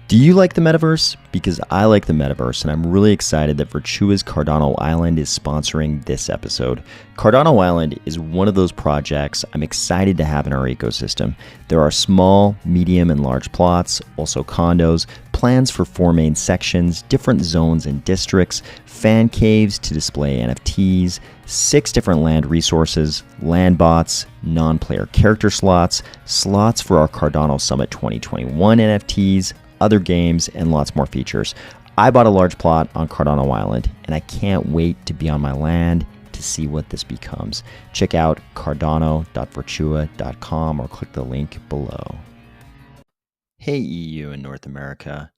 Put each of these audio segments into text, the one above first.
Do you like the metaverse? Because I like the metaverse, and I'm really excited that Virtua's Cardano Island is sponsoring this episode. Cardano Island is one of those projects I'm excited to have in our ecosystem. There are small, medium, and large plots, also condos, plans for 4 main sections, different zones and districts, fan caves to display NFTs, 6 different land resources, land bots, non-player character slots, slots for our Cardano Summit 2021 NFTs, other games, and lots more features. I bought a large plot on Cardano Island, and I can't wait to be on my land to see what this becomes. Check out cardano.virtua.com or click the link below. Hey EU and North America.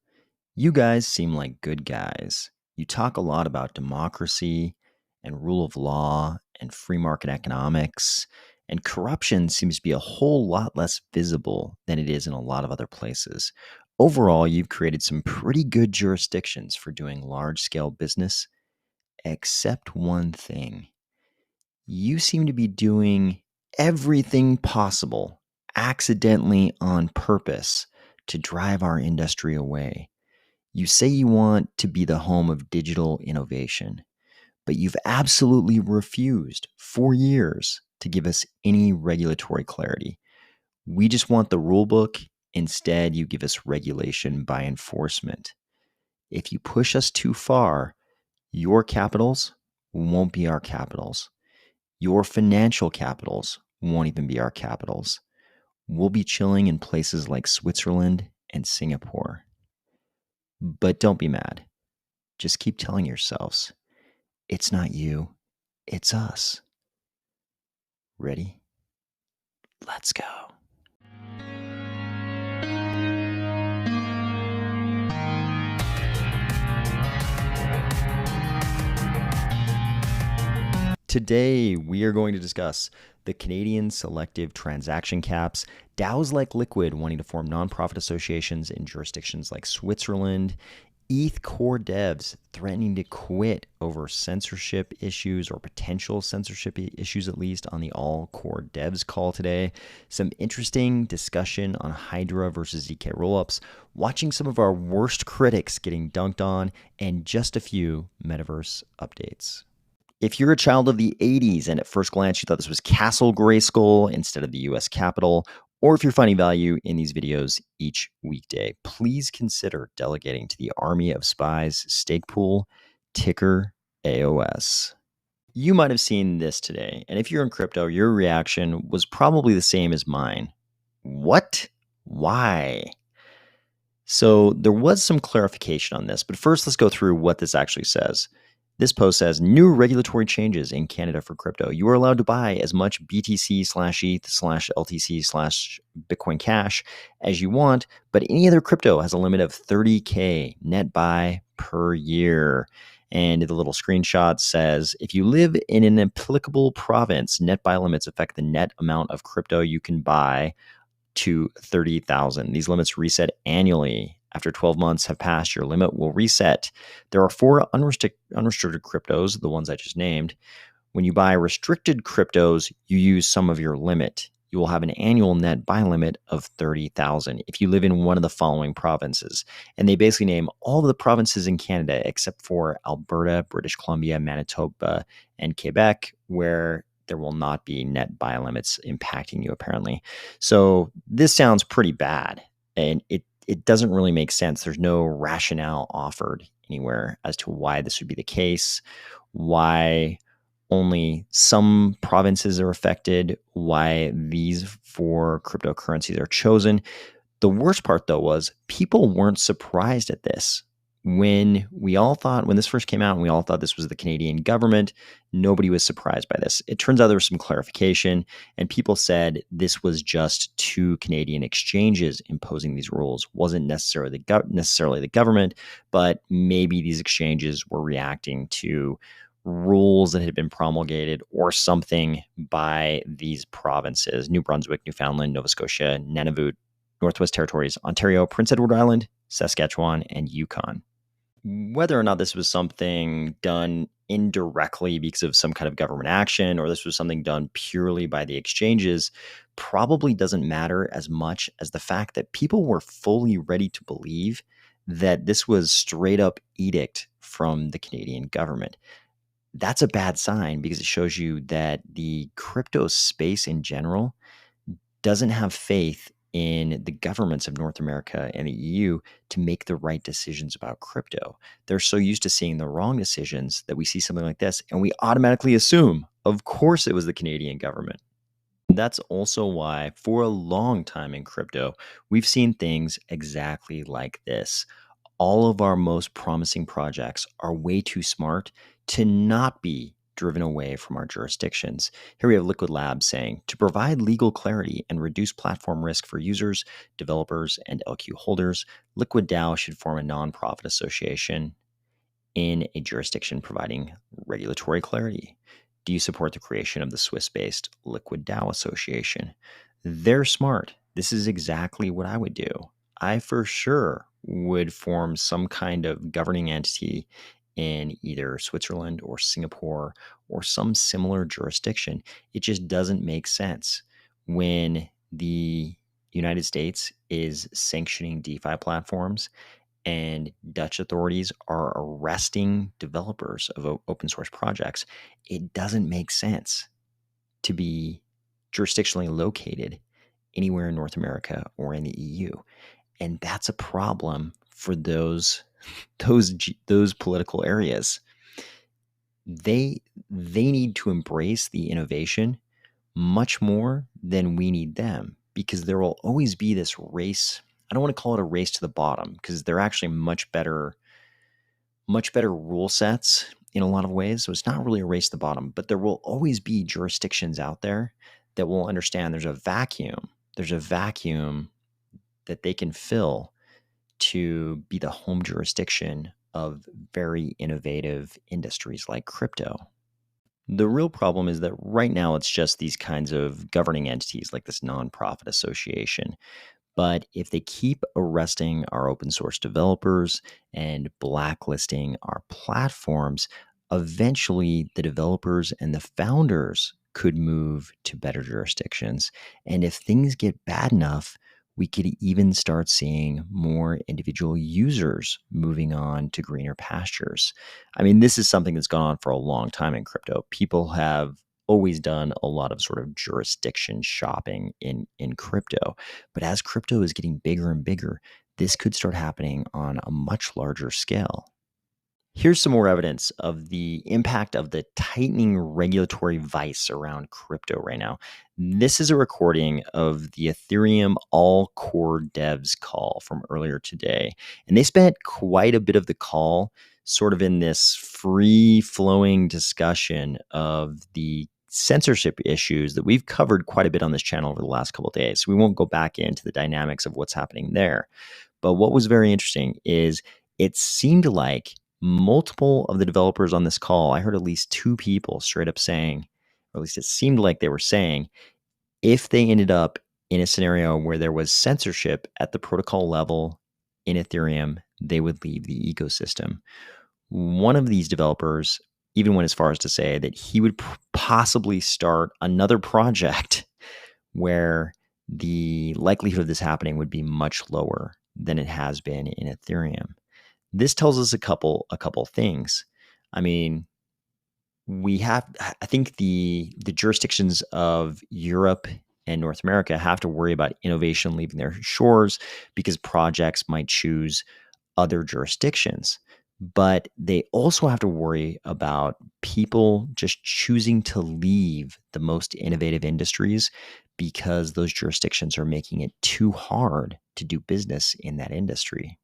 You guys seem like good guys. You talk a lot about democracy and rule of law and free market economics, and corruption seems to be a whole lot less visible than it is in a lot of other places. Overall, you've created some pretty good jurisdictions for doing large-scale business, except one thing. You seem to be doing everything possible, accidentally on purpose, to drive our industry away. You say you want to be the home of digital innovation, but you've absolutely refused for years to give us any regulatory clarity. We just want the rule book. Instead, you give us regulation by enforcement. If you push us too far, your capitals won't be our capitals. Your financial capitals won't even be our capitals. We'll be chilling in places like Switzerland and Singapore. But don't be mad. Just keep telling yourselves, it's not you, it's us. Ready? Let's go. Today, we are going to discuss the Canadian selective transaction caps, DAOs like Liqwid wanting to form nonprofit associations in jurisdictions like Switzerland, ETH core devs threatening to quit over censorship issues or potential censorship issues, at least on the all core devs call today, some interesting discussion on Hydra versus ZK-Rollups, watching some of our worst critics getting dunked on, and just a few metaverse updates. If you're a child of the 80s and at first glance you thought this was Castle Grayskull instead of the US Capitol, or if you're finding value in these videos each weekday, please consider delegating to the Army of Spies stake pool, ticker AOS. You might have seen this today, and if you're in crypto, your reaction was probably the same as mine. What? Why? So there was some clarification on this, but first let's go through what this actually says. This post says, new regulatory changes in Canada for crypto. You are allowed to buy as much BTC/ETH/LTC/Bitcoin Cash as you want, but any other crypto has a limit of 30K net buy per year. And the little screenshot says, if you live in an applicable province, net buy limits affect the net amount of crypto you can buy to 30,000. These limits reset annually. After 12 months have passed, your limit will reset. There are 4 unrestricted cryptos, the ones I just named. When you buy restricted cryptos, you use some of your limit. You will have an annual net buy limit of 30,000 if you live in one of the following provinces. And they basically name all of the provinces in Canada except for Alberta, British Columbia, Manitoba, and Quebec, where there will not be net buy limits impacting you, apparently. So this sounds pretty bad, and it doesn't really make sense. There's no rationale offered anywhere as to why this would be the case, why only some provinces are affected, why these 4 cryptocurrencies are chosen. The worst part, though, was people weren't surprised at this. When this first came out and we all thought this was the Canadian government, nobody was surprised by this. It turns out there was some clarification, and people said this was just 2 Canadian exchanges imposing these rules. Wasn't necessarily the government, but maybe these exchanges were reacting to rules that had been promulgated or something by these provinces: New Brunswick, Newfoundland, Nova Scotia, Nunavut, Northwest Territories, Ontario, Prince Edward Island, Saskatchewan, and Yukon. Whether or not this was something done indirectly because of some kind of government action, or this was something done purely by the exchanges, probably doesn't matter as much as the fact that people were fully ready to believe that this was straight up edict from the Canadian government. That's a bad sign because it shows you that the crypto space in general doesn't have faith in the governments of North America and the EU to make the right decisions about crypto. They're so used to seeing the wrong decisions that we see something like this and we automatically assume, of course, it was the Canadian government. That's also why, for a long time in crypto, we've seen things exactly like this. All of our most promising projects are way too smart to not be driven away from our jurisdictions. Here we have Liquid Labs saying, to provide legal clarity and reduce platform risk for users, developers, and LQ holders, Liquid Dao should form a nonprofit association in a jurisdiction providing regulatory clarity. Do you support the creation of the Swiss-based Liquid Dao Association? They're smart. This is exactly what I would do. I for sure would form some kind of governing entity in either Switzerland or Singapore or some similar jurisdiction. It just doesn't make sense when the United States is sanctioning DeFi platforms and Dutch authorities are arresting developers of open source projects. It doesn't make sense to be jurisdictionally located anywhere in North America or in the EU. And that's a problem for those political areas. They need to embrace the innovation much more than we need them, because there will always be this race. I don't want to call it a race to the bottom, because they're actually much better rule sets in a lot of ways. So it's not really a race to the bottom, but there will always be jurisdictions out there that will understand there's a vacuum. There's a vacuum that they can fill to be the home jurisdiction of very innovative industries like crypto. The real problem is that right now it's just these kinds of governing entities like this nonprofit association. But if they keep arresting our open source developers and blacklisting our platforms, eventually the developers and the founders could move to better jurisdictions. And if things get bad enough, we could even start seeing more individual users moving on to greener pastures. I mean, this is something that's gone on for a long time in crypto. People have always done a lot of sort of jurisdiction shopping in crypto. But as crypto is getting bigger and bigger, this could start happening on a much larger scale. Here's some more evidence of the impact of the tightening regulatory vice around crypto right now. This is a recording of the Ethereum All Core Devs call from earlier today. And they spent quite a bit of the call sort of in this free-flowing discussion of the censorship issues that we've covered quite a bit on this channel over the last couple of days. So we won't go back into the dynamics of what's happening there. But what was very interesting is it seemed like multiple of the developers on this call, I heard at least two people straight up saying, or at least it seemed like they were saying, if they ended up in a scenario where there was censorship at the protocol level in Ethereum, they would leave the ecosystem. One of these developers even went as far as to say that he would possibly start another project where the likelihood of this happening would be much lower than it has been in Ethereum. This tells us a couple things. I mean, I think the jurisdictions of Europe and North America have to worry about innovation leaving their shores because projects might choose other jurisdictions. But they also have to worry about people just choosing to leave the most innovative industries because those jurisdictions are making it too hard to do business in that industry.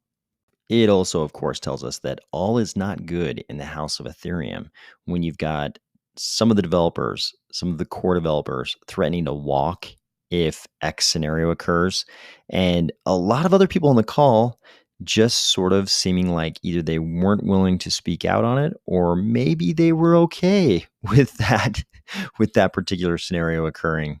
It also, of course, tells us that all is not good in the house of Ethereum when you've got some of the developers, some of the core developers threatening to walk if X scenario occurs, and a lot of other people on the call just sort of seeming like either they weren't willing to speak out on it or maybe they were okay with that particular scenario occurring.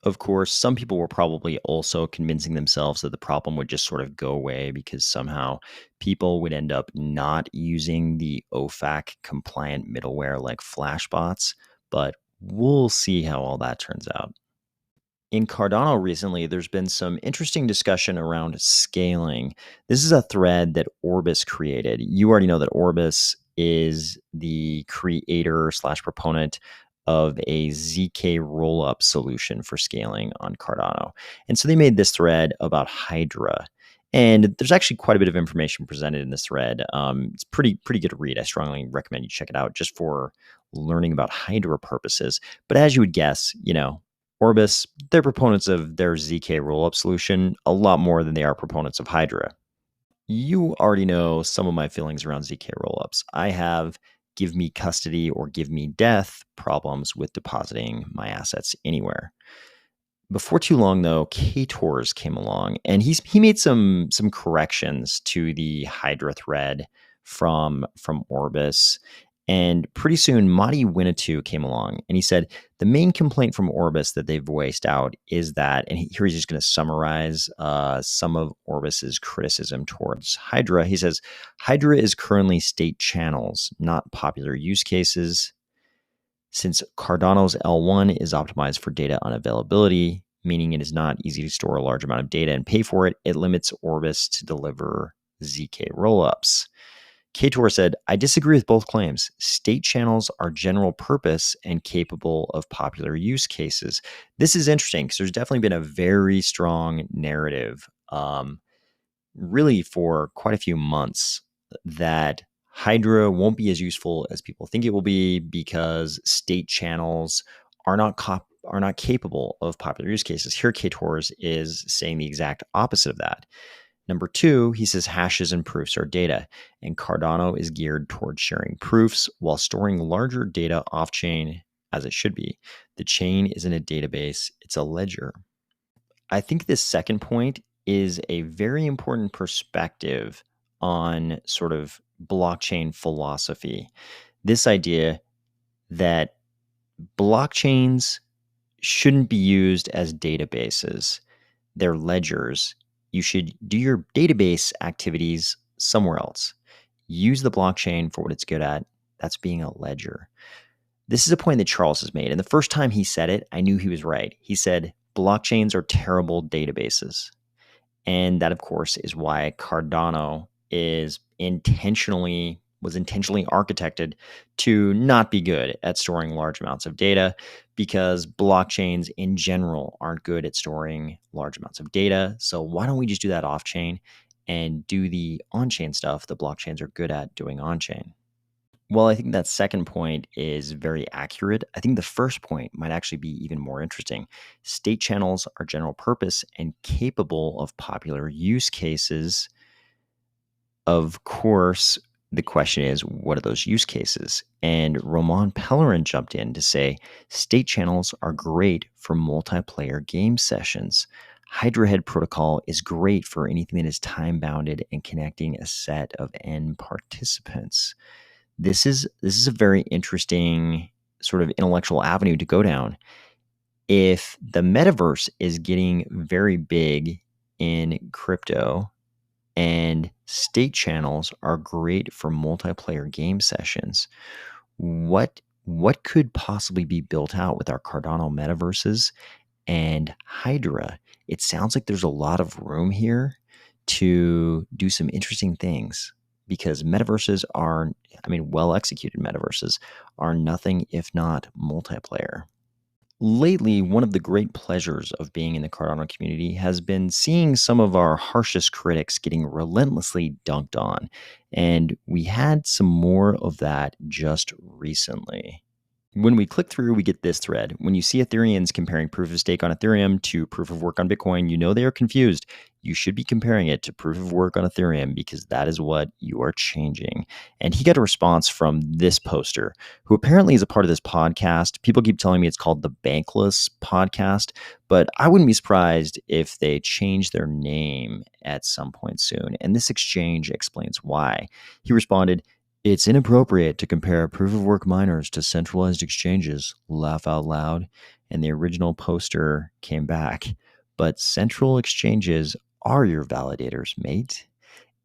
Of course, some people were probably also convincing themselves that the problem would just sort of go away because somehow people would end up not using the OFAC compliant middleware like Flashbots, but we'll see how all that turns out. In Cardano recently, there's been some interesting discussion around scaling. This is a thread that Orbis created. You already know that Orbis is the creator slash proponent of a ZK rollup solution for scaling on Cardano. And so they made this thread about Hydra. And there's actually quite a bit of information presented in this thread. It's pretty good to read. I strongly recommend you check it out just for learning about Hydra purposes. But as you would guess, Orbis, they're proponents of their ZK rollup solution a lot more than they are proponents of Hydra. You already know some of my feelings around ZK rollups. I have give me custody or give me death problems with depositing my assets anywhere. Before too long, though, KTORs came along, and he made some corrections to the Hydra thread from Orbis. And pretty soon, Madi Winnetou came along, and he said the main complaint from Orbis that they've voiced out is that, and here he's just going to summarize some of Orbis's criticism towards Hydra. He says Hydra is currently state channels, not popular use cases. Since Cardano's L1 is optimized for data unavailability, meaning it is not easy to store a large amount of data and pay for it, it limits Orbis to deliver ZK rollups. KTOR said, I disagree with both claims. State channels are general purpose and capable of popular use cases. This is interesting because there's definitely been a very strong narrative, really for quite a few months, that Hydra won't be as useful as people think it will be because state channels are not capable of popular use cases. Here, KTORs is saying the exact opposite of that. Number two, he says hashes and proofs are data, and Cardano is geared towards sharing proofs while storing larger data off-chain as it should be. The chain isn't a database, it's a ledger. I think this second point is a very important perspective on sort of blockchain philosophy. This idea that blockchains shouldn't be used as databases, they're ledgers. You should do your database activities somewhere else. Use the blockchain for what it's good at. That's being a ledger. This is a point that Charles has made. And the first time he said it, I knew he was right. He said, blockchains are terrible databases. And that, of course, is why Cardano was intentionally architected to not be good at storing large amounts of data, because blockchains in general aren't good at storing large amounts of data. So why don't we just do that off-chain and do the on-chain stuff that blockchains are good at doing on-chain? Well, I think that second point is very accurate. I think the first point might actually be even more interesting. State channels are general purpose and capable of popular use cases. Of course, the question is, what are those use cases? And Roman Pellerin jumped in to say, state channels are great for multiplayer game sessions. Hydra Head protocol is great for anything that is time-bounded and connecting a set of end participants. This is a very interesting sort of intellectual avenue to go down. If the metaverse is getting very big in crypto and state channels are great for multiplayer game sessions, what could possibly be built out with our Cardano metaverses and Hydra? It sounds like there's a lot of room here to do some interesting things, because metaverses are, well executed metaverses are nothing if not multiplayer. Lately, one of the great pleasures of being in the Cardano community has been seeing some of our harshest critics getting relentlessly dunked on. And we had some more of that just recently. When we click through, we get this thread. When you see Ethereans comparing proof of stake on Ethereum to proof of work on Bitcoin, you know they are confused. You should be comparing it to proof of work on Ethereum, because that is what you are changing. And he got a response from this poster, who apparently is a part of this podcast. People keep telling me it's called the Bankless Podcast, but I wouldn't be surprised if they change their name at some point soon. And this exchange explains why. He responded, "It's inappropriate to compare proof-of-work miners to centralized exchanges. Laugh out loud." And the original poster came back. But central exchanges are your validators, mate.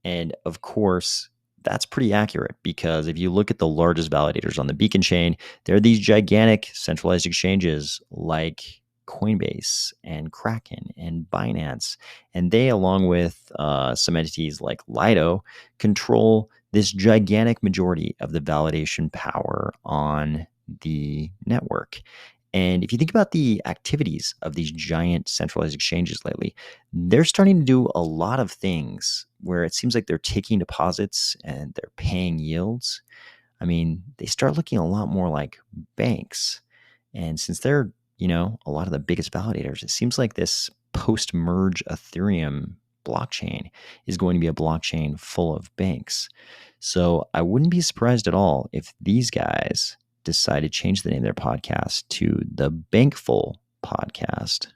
And of course, that's pretty accurate, because if you look at the largest validators on the Beacon chain, they're these gigantic centralized exchanges like Coinbase and Kraken and Binance. And they, along with some entities like Lido, control this gigantic majority of the validation power on the network. And if you think about the activities of these giant centralized exchanges lately, they're starting to do a lot of things where it seems like they're taking deposits and they're paying yields. I mean, they start looking a lot more like banks. And since they're, a lot of the biggest validators, it seems like this post-merge Ethereum blockchain is going to be a blockchain full of banks. So I wouldn't be surprised at all if these guys decide to change the name of their podcast to the Bankful Podcast.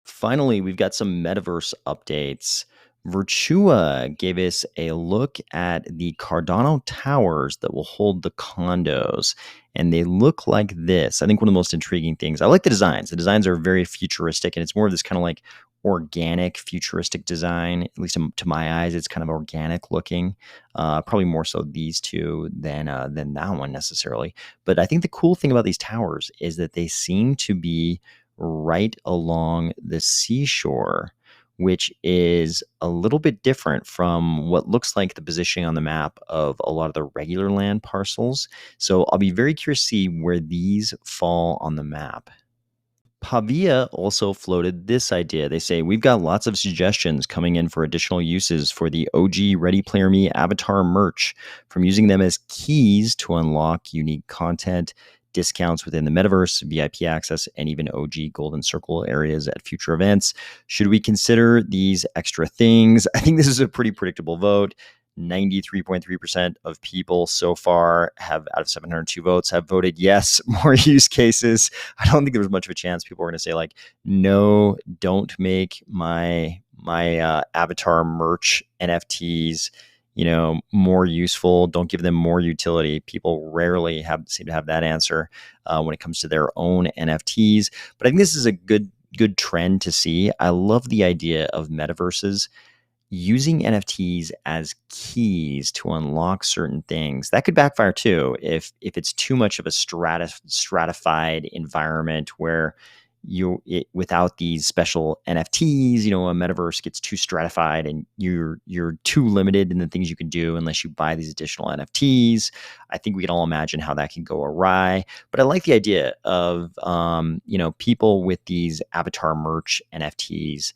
Finally, we've got some metaverse updates. Virtua gave us a look at the Cardano towers that will hold the condos, and they look like this. I think one of the most intriguing things, I like the designs. The designs are very futuristic, and it's more of this kind of like organic futuristic design. At least to my eyes, it's kind of organic looking. Probably more so these two than that one necessarily. But I think the cool thing about these towers is that they seem to be right along the seashore, which is a little bit different from what looks like the positioning on the map of a lot of the regular land parcels. So I'll be very curious to see where these fall on the map. Pavia also floated this idea. They say, we've got lots of suggestions coming in for additional uses for the OG Ready Player Me avatar merch, from using them as keys to unlock unique content, discounts within the metaverse, VIP access, and even OG Golden Circle areas at future events. Should we consider these extra things? I think this is a pretty predictable vote. 93.3% of people so far out of 702 votes, have voted yes, more use cases. I don't think there was much of a chance people were going to say like, no, don't make my avatar merch NFTs, more useful. Don't give them more utility. People rarely seem to have that answer when it comes to their own NFTs. But I think this is a good trend to see. I love the idea of metaverses using NFTs as keys to unlock certain things. That could backfire too if it's too much of a stratified environment where without these special NFTs, a metaverse gets too stratified and you're too limited in the things you can do unless you buy these additional NFTs. I think we can all imagine how that can go awry. But I like the idea of people with these avatar merch NFTs,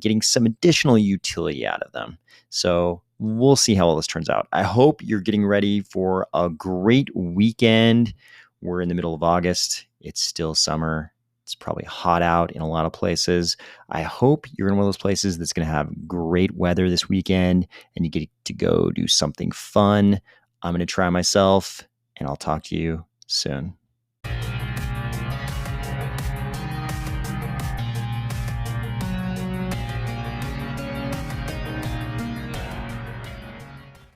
getting some additional utility out of them. So we'll see how all this turns out. I hope you're getting ready for a great weekend. We're in the middle of August. It's still summer. It's probably hot out in a lot of places. I hope you're in one of those places that's going to have great weather this weekend and you get to go do something fun. I'm going to try myself, and I'll talk to you soon.